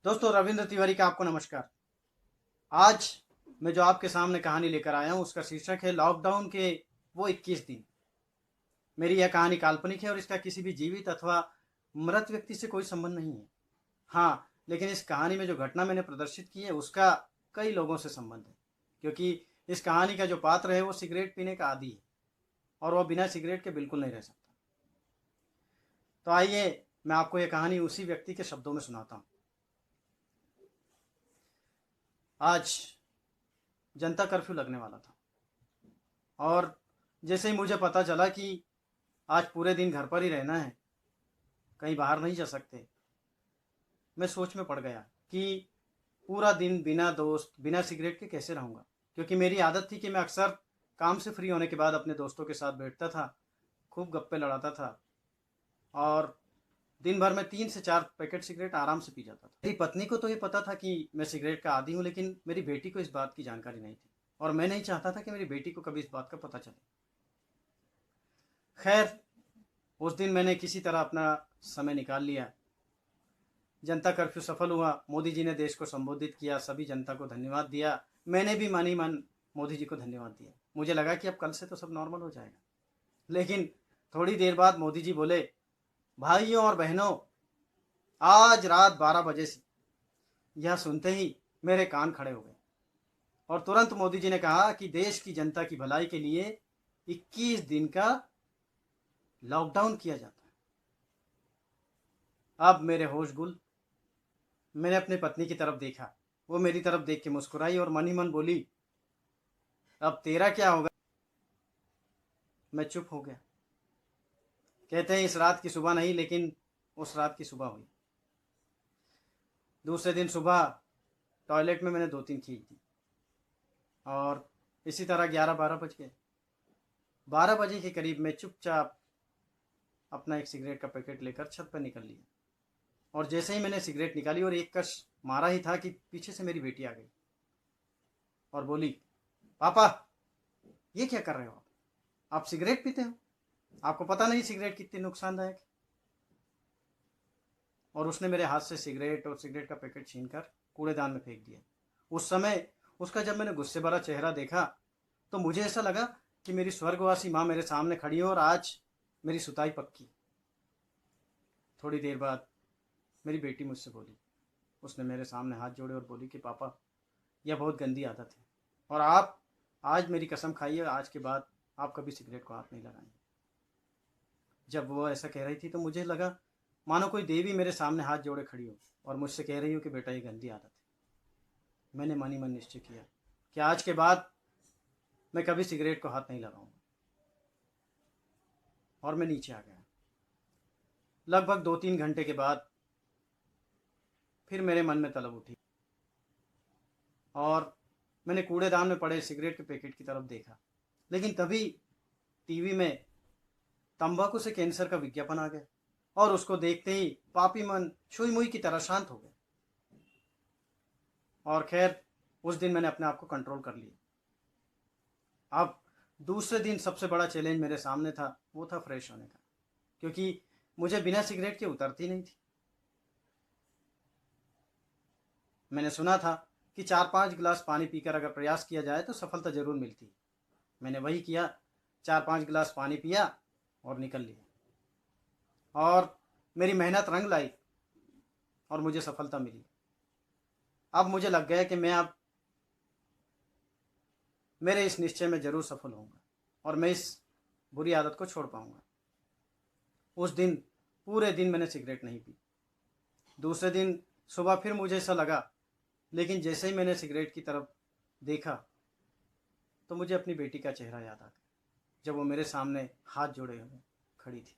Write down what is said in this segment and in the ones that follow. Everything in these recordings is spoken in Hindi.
दोस्तों, रविंद्र तिवारी का आपको नमस्कार। आज मैं जो आपके सामने कहानी लेकर आया हूँ उसका शीर्षक है लॉकडाउन के वो 21 दिन। मेरी यह कहानी काल्पनिक है और इसका किसी भी जीवित अथवा मृत व्यक्ति से कोई संबंध नहीं है। हाँ, लेकिन इस कहानी में जो घटना मैंने प्रदर्शित की है उसका कई लोगों से संबंध है, क्योंकि इस कहानी का जो पात्र है वो सिगरेट पीने का आदी है और वह बिना सिगरेट के बिल्कुल नहीं रह सकता। तो आइए मैं आपको यह कहानी उसी व्यक्ति के शब्दों में सुनाता हूँ। आज जनता कर्फ्यू लगने वाला था और जैसे ही मुझे पता चला कि आज पूरे दिन घर पर ही रहना है, कहीं बाहर नहीं जा सकते, मैं सोच में पड़ गया कि पूरा दिन बिना दोस्त बिना सिगरेट के कैसे रहूँगा। क्योंकि मेरी आदत थी कि मैं अक्सर काम से फ्री होने के बाद अपने दोस्तों के साथ बैठता था, खूब गप्पे लड़ाता था और दिन भर में 3 से 4 पैकेट सिगरेट आराम से पी जाता था। मेरी पत्नी को तो ये पता था कि मैं सिगरेट का आदी हूँ, लेकिन मेरी बेटी को इस बात की जानकारी नहीं थी और मैं नहीं चाहता था कि मेरी बेटी को कभी इस बात का पता चले। खैर, उस दिन मैंने किसी तरह अपना समय निकाल लिया। जनता कर्फ्यू सफल हुआ। मोदी जी ने देश को संबोधित किया, सभी जनता को धन्यवाद दिया। मैंने भी मन ही मन मोदी जी को धन्यवाद दिया। मुझे लगा कि अब कल से तो सब नॉर्मल हो जाएगा। लेकिन थोड़ी देर बाद मोदी जी बोले, भाइयों और बहनों, आज रात 12 बजे से। यह सुनते ही मेरे कान खड़े हो गए और तुरंत मोदी जी ने कहा कि देश की जनता की भलाई के लिए 21 दिन का लॉकडाउन किया जाता है। अब मेरे होश गुल। मैंने अपनी पत्नी की तरफ देखा, वो मेरी तरफ देख के मुस्कुराई और मन ही मन बोली, अब तेरा क्या होगा। मैं चुप हो गया। कहते हैं इस रात की सुबह नहीं, लेकिन उस रात की सुबह हुई। दूसरे दिन सुबह टॉयलेट में मैंने 2-3 खींच दी और इसी तरह 11-12 बज गए। 12 बजे के करीब मैं चुपचाप अपना एक सिगरेट का पैकेट लेकर छत पर निकल लिया और जैसे ही मैंने सिगरेट निकाली और एक कश मारा ही था कि पीछे से मेरी बेटी आ गई और बोली, पापा, ये क्या कर रहे हो आप सिगरेट पीते हो, आपको पता नहीं सिगरेट कितनी नुकसानदायक है। और उसने मेरे हाथ से सिगरेट और सिगरेट का पैकेट छीनकर कूड़ेदान में फेंक दिया। उस समय उसका जब मैंने गुस्से भरा चेहरा देखा तो मुझे ऐसा लगा कि मेरी स्वर्गवासी माँ मेरे सामने खड़ी है और आज मेरी सुताई पक्की। थोड़ी देर बाद मेरी बेटी मुझसे बोली, उसने मेरे सामने हाथ जोड़े और बोली कि पापा, यह बहुत गंदी आदत है और आप आज मेरी कसम खाइए, आज के बाद आप कभी सिगरेट को हाथ नहीं लगाएंगे। जब वो ऐसा कह रही थी तो मुझे लगा मानो कोई देवी मेरे सामने हाथ जोड़े खड़ी हो और मुझसे कह रही हो कि बेटा ये गंदी आदत है। मैंने मन ही मन निश्चय किया कि आज के बाद मैं कभी सिगरेट को हाथ नहीं लगाऊंगा और मैं नीचे आ गया। लगभग 2-3 घंटे के बाद फिर मेरे मन में तलब उठी और मैंने कूड़ेदान में पड़े सिगरेट के पैकेट की तरफ देखा। लेकिन तभी टीवी में तंबाकू से कैंसर का विज्ञापन आ गया और उसको देखते ही पापी मन छुई मुई की तरह शांत हो गए। और खैर, उस दिन मैंने अपने आप को कंट्रोल कर लिया। अब दूसरे दिन सबसे बड़ा चैलेंज मेरे सामने था, वो था फ्रेश होने का, क्योंकि मुझे बिना सिगरेट के उतरती नहीं थी। मैंने सुना था कि 4-5 गिलास पानी पीकर अगर प्रयास किया जाए तो सफलता जरूर मिलती है। मैंने वही किया, 4-5 गिलास पानी पिया और निकल लिया और मेरी मेहनत रंग लाई और मुझे सफलता मिली। अब मुझे लग गया कि मैं अब मेरे इस निश्चय में जरूर सफल होऊंगा और मैं इस बुरी आदत को छोड़ पाऊंगा। उस दिन पूरे दिन मैंने सिगरेट नहीं पी। दूसरे दिन सुबह फिर मुझे ऐसा लगा, लेकिन जैसे ही मैंने सिगरेट की तरफ देखा तो मुझे अपनी बेटी का चेहरा याद आ गया, जब वो मेरे सामने हाथ जोड़े हुए खड़ी थी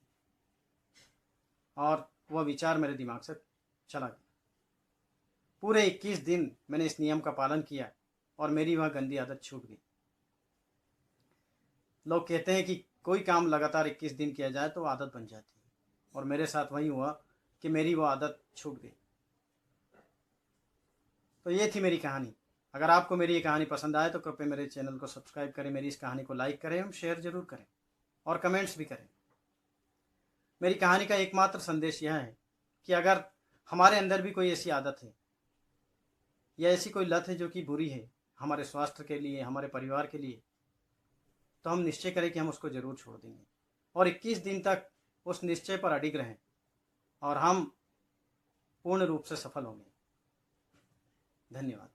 और वह विचार मेरे दिमाग से चला गया। पूरे 21 दिन मैंने इस नियम का पालन किया और मेरी वह गंदी आदत छूट गई। लोग कहते हैं कि कोई काम लगातार 21 दिन किया जाए तो आदत बन जाती है और मेरे साथ वही हुआ कि मेरी वो आदत छूट गई। तो ये थी मेरी कहानी। अगर आपको मेरी ये कहानी पसंद आए तो कृपया मेरे चैनल को सब्सक्राइब करें, मेरी इस कहानी को लाइक करें, हम शेयर ज़रूर करें और कमेंट्स भी करें। मेरी कहानी का एकमात्र संदेश यह है कि अगर हमारे अंदर भी कोई ऐसी आदत है या ऐसी कोई लत है जो कि बुरी है हमारे स्वास्थ्य के लिए, हमारे परिवार के लिए, तो हम निश्चय करें कि हम उसको ज़रूर छोड़ देंगे और 21 दिन तक उस निश्चय पर अडिग रहें और हम पूर्ण रूप से सफल होंगे। धन्यवाद।